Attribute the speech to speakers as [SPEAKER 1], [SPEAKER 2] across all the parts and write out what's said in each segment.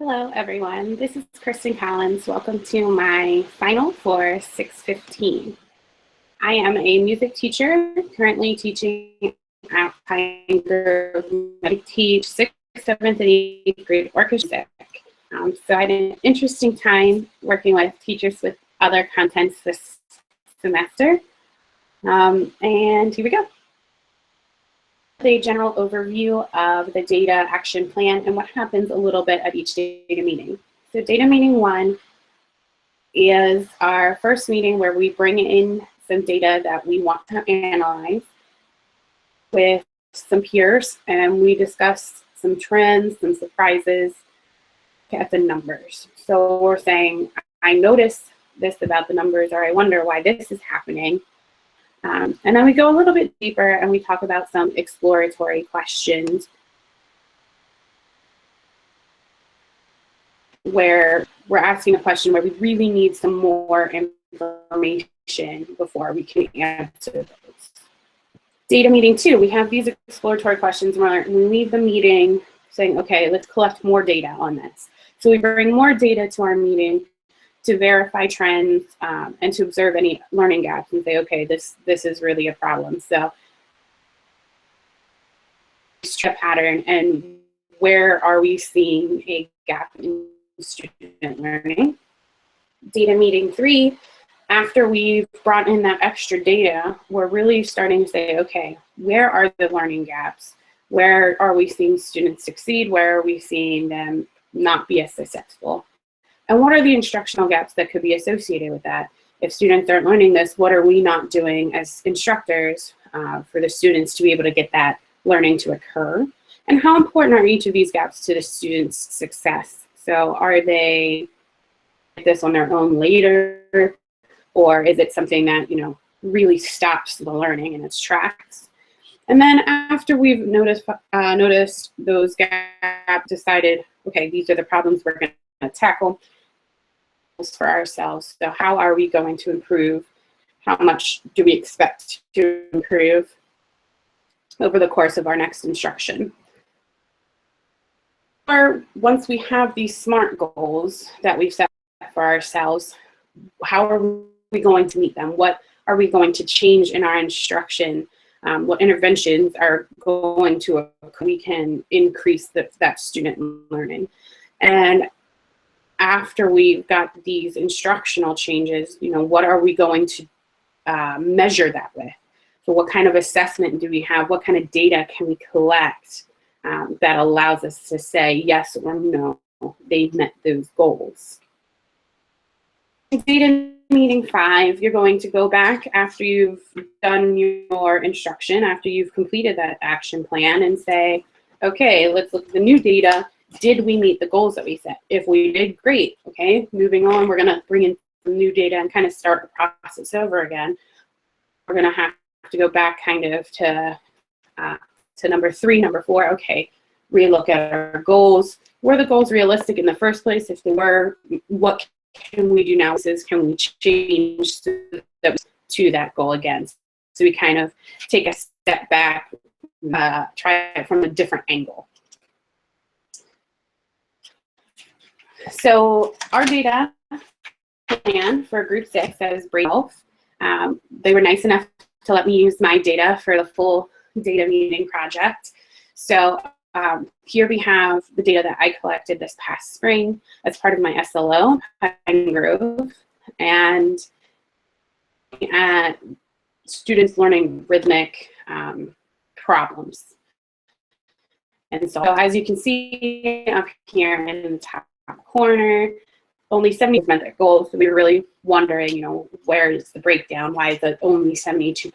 [SPEAKER 1] Hello, everyone. This is Kristen Collins. Welcome to my final for 615. I am a music teacher, currently teaching at Pine Grove. I teach 6th, 7th, and 8th grade orchestra music. So I had an interesting time working with teachers with other contents this semester. And here we go. A general overview of the data action plan and what happens a little bit at each data meeting. So data meeting 1 is our first meeting where we bring in some data that we want to analyze with some peers, and we discuss some trends, some surprises at the numbers. So we're saying, I noticed this about the numbers, or I wonder why this is happening. And then we go a little bit deeper and we talk about some exploratory questions where we're asking a question where we really need some more information before we can answer those. Data meeting 2, we have these exploratory questions where we leave the meeting saying, okay, let's collect more data on this. So we bring more data to our meeting to verify trends and to observe any learning gaps and say, okay, this is really a problem. So a pattern, and where are we seeing a gap in student learning? Data meeting 3, after we've brought in that extra data, we're really starting to say, okay, where are the learning gaps? Where are we seeing students succeed? Where are we seeing them not be as successful? And what are the instructional gaps that could be associated with that? If students aren't learning this, what are we not doing as instructors for the students to be able to get that learning to occur? And how important are each of these gaps to the students' success? So are they this on their own later, or is it something that, really stops the learning in its tracks? And then after we've noticed those gaps, decided, okay, these are the problems we're going to tackle for ourselves. So how are we going to improve? How much do we expect to improve over the course of our next instruction? Or once we have these SMART goals that we've set for ourselves, how are we going to meet them? What are we going to change in our instruction? What interventions are going to occur? We can increase that student learning. And after we've got these instructional changes, what are we going to measure that with? So what kind of assessment do we have? What kind of data can we collect that allows us to say yes or no, they've met those goals? Data meeting 5, you're going to go back after you've done your instruction, after you've completed that action plan, and say, okay, let's look at the new data. Did we meet the goals that we set? If we did, great. Okay, moving on, we're going to bring in some new data and kind of start the process over again. We're going to have to go back kind of to number 3, number 4. Okay, relook at our goals. Were the goals realistic in the first place? If they were, what can we do now? Can we change to that goal again? So we kind of take a step back, try it from a different angle. So our data plan for group 6 is Brave. They were nice enough to let me use my data for the full data meeting project. So here we have the data that I collected this past spring as part of my SLO, Pine Grove, and students learning rhythmic problems. And so as you can see up here in the top corner, only 70% met their goals. So we were really wondering, where is the breakdown? Why is it only 72%?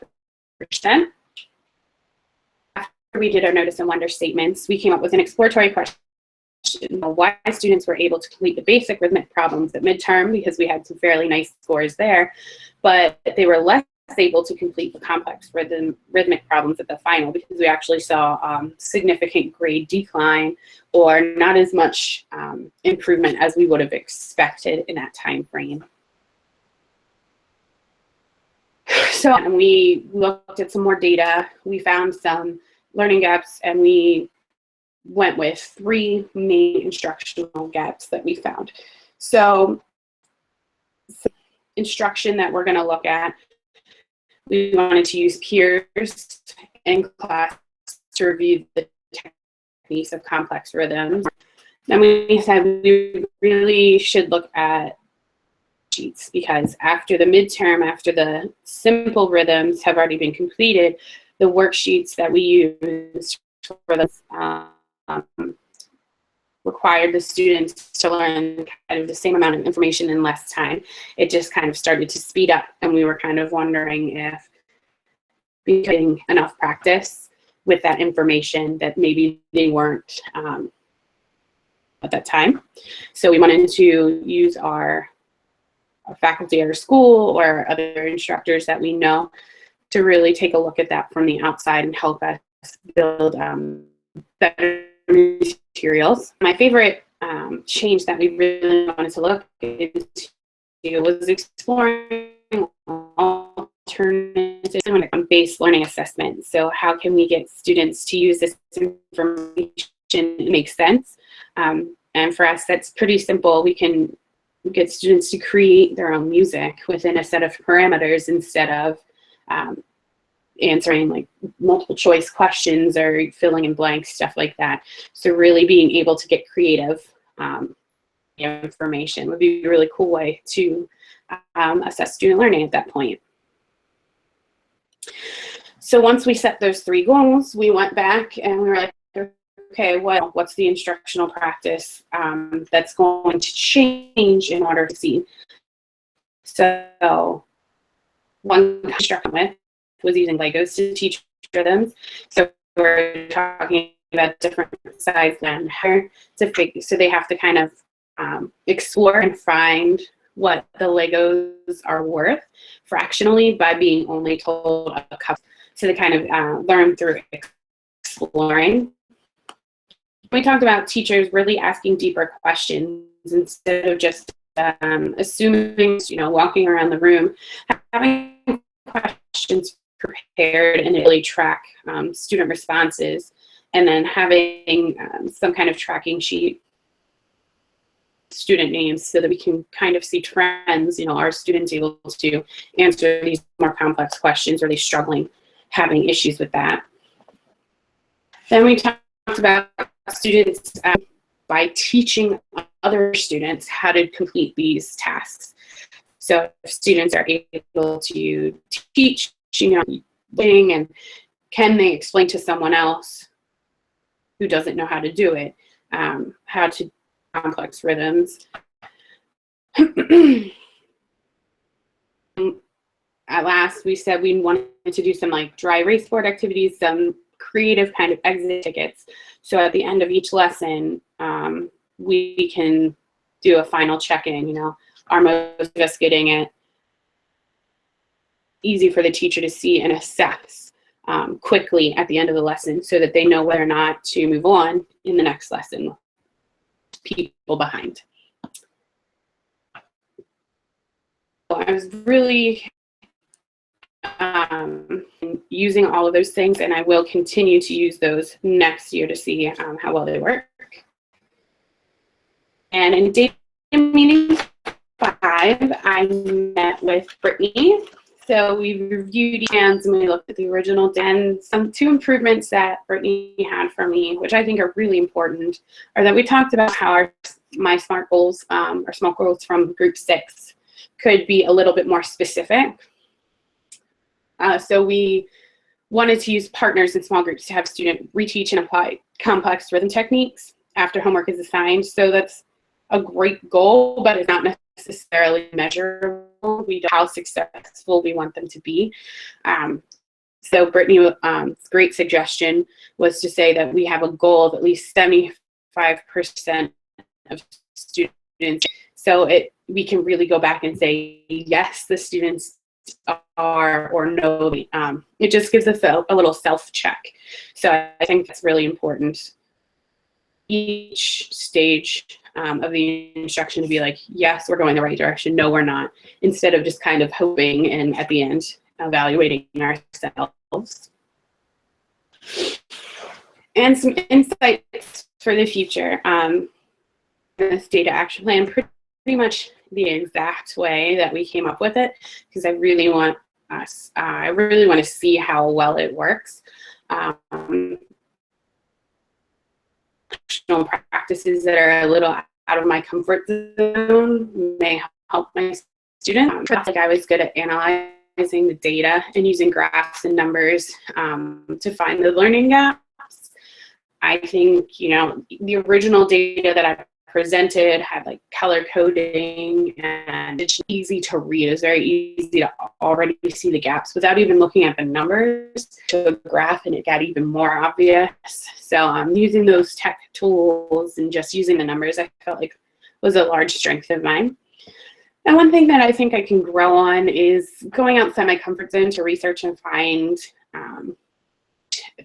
[SPEAKER 1] After we did our notice and wonder statements, we came up with an exploratory question: why students were able to complete the basic rhythmic problems at midterm, because we had some fairly nice scores there, but they were less able to complete the complex rhythmic problems at the final, because we actually saw significant grade decline or not as much improvement as we would have expected in that time frame. So we looked at some more data, we found some learning gaps, and we went with 3 main instructional gaps that we found. So instruction that we're going to look at, we wanted to use peers in class to review the techniques of complex rhythms. Then we said we really should look at sheets, because after the midterm, after the simple rhythms have already been completed, the worksheets that we used for the required the students to learn kind of the same amount of information in less time. It just kind of started to speed up, and we were kind of wondering if we were getting enough practice with that information that maybe they weren't at that time. So we wanted to use our faculty at our school or other instructors that we know to really take a look at that from the outside and help us build better materials. My favorite change that we really wanted to look into was exploring alternatives on based learning assessment. So how can we get students to use this information and make sense? And for us, that's pretty simple. We can get students to create their own music within a set of parameters instead of answering like multiple choice questions or filling in blanks, stuff like that. So really being able to get creative information would be a really cool way to assess student learning at that point. So once we set those 3 goals, we went back and we were like, okay, what's the instructional practice that's going to change in order to see? So one I struck with was using Legos to teach rhythms. So we're talking about different size and how so they have to kind of explore and find what the Legos are worth fractionally by being only told a couple. So they kind of learn through exploring. We talked about teachers really asking deeper questions instead of just assuming, walking around the room, having questions prepared and really track student responses, and then having some kind of tracking sheet, student names, so that we can kind of see trends. Are students able to answer these more complex questions? Are they struggling, having issues with that? Then we talked about students by teaching other students how to complete these tasks. So if students are able to teach, and can they explain to someone else who doesn't know how to do it, how to complex rhythms. At last, we said we wanted to do some like dry erase board activities, some creative kind of exit tickets. So at the end of each lesson, we can do a final check-in. Are most of us getting it? Easy for the teacher to see and assess quickly at the end of the lesson, so that they know whether or not to move on in the next lesson. People behind. So I was really using all of those things, and I will continue to use those next year to see how well they work. And in data meeting 5, I met with Brittany. So we reviewed plans and we looked at the original, and 2 improvements that Brittany had for me, which I think are really important, are that we talked about how my SMART goals, or SMART goals from group 6, could be a little bit more specific. So we wanted to use partners in small groups to have students reteach and apply complex rhythm techniques after homework is assigned. So that's a great goal, but it's not necessarily measurable. We know how successful we want them to be. So Brittany's great suggestion was to say that we have a goal of at least 75% of students. So we can really go back and say, yes, the students are, or no. It just gives us a little self-check. So I think that's really important. Each stage of the instruction to be like, yes, we're going the right direction, no, we're not, instead of just kind of hoping and at the end evaluating ourselves. And some insights for the future. This data action plan, pretty much the exact way that we came up with it, because I really want to see how well it works. Practices that are a little out of my comfort zone may help my students. Like I was good at analyzing the data and using graphs and numbers to find the learning gaps. I think, you know, the original data that I presented had like color coding and it's easy to read. It's very easy to already see the gaps without even looking at the numbers to a graph, and it got even more obvious. So using those tech tools and just using the numbers, I felt like was a large strength of mine. And one thing that I think I can grow on is going outside my comfort zone to research and find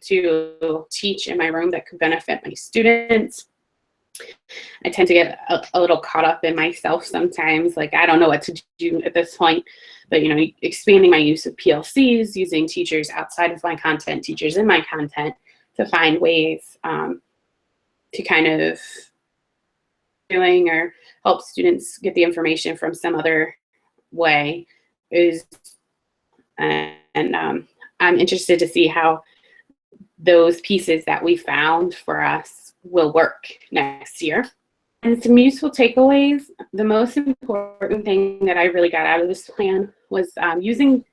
[SPEAKER 1] to teach in my room that could benefit my students. I tend to get a little caught up in myself sometimes, like I don't know what to do at this point, but you know, expanding my use of PLCs, using teachers outside of my content, teachers in my content, to find ways to kind of doing or help students get the information from some other way is, and I'm interested to see how those pieces that we found for us will work next year. And some useful takeaways. The most important thing that I really got out of this plan was thinking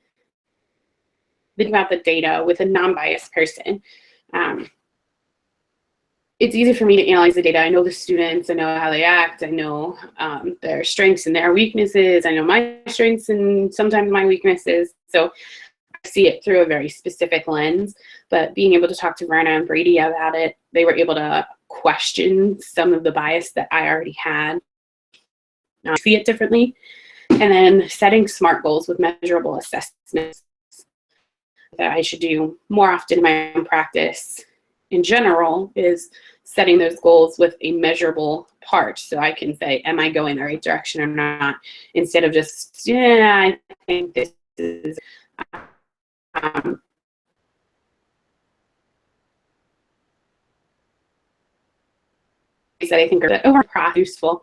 [SPEAKER 1] about the data with a non-biased person. It's easy for me to analyze the data. I know the students, I know how they act, I know their strengths and their weaknesses, I know my strengths and sometimes my weaknesses. So I see it through a very specific lens, but being able to talk to Verna and Brady about it, they were able to question some of the bias that I already had. Now I see it differently. And then setting SMART goals with measurable assessments that I should do more often in my own practice in general is setting those goals with a measurable part, so I can say, am I going the right direction or not, instead of just, yeah, I think this is that I think are overall useful,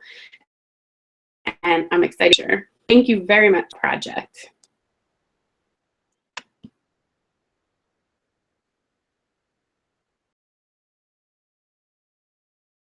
[SPEAKER 1] and I'm excited. Thank you very much, project.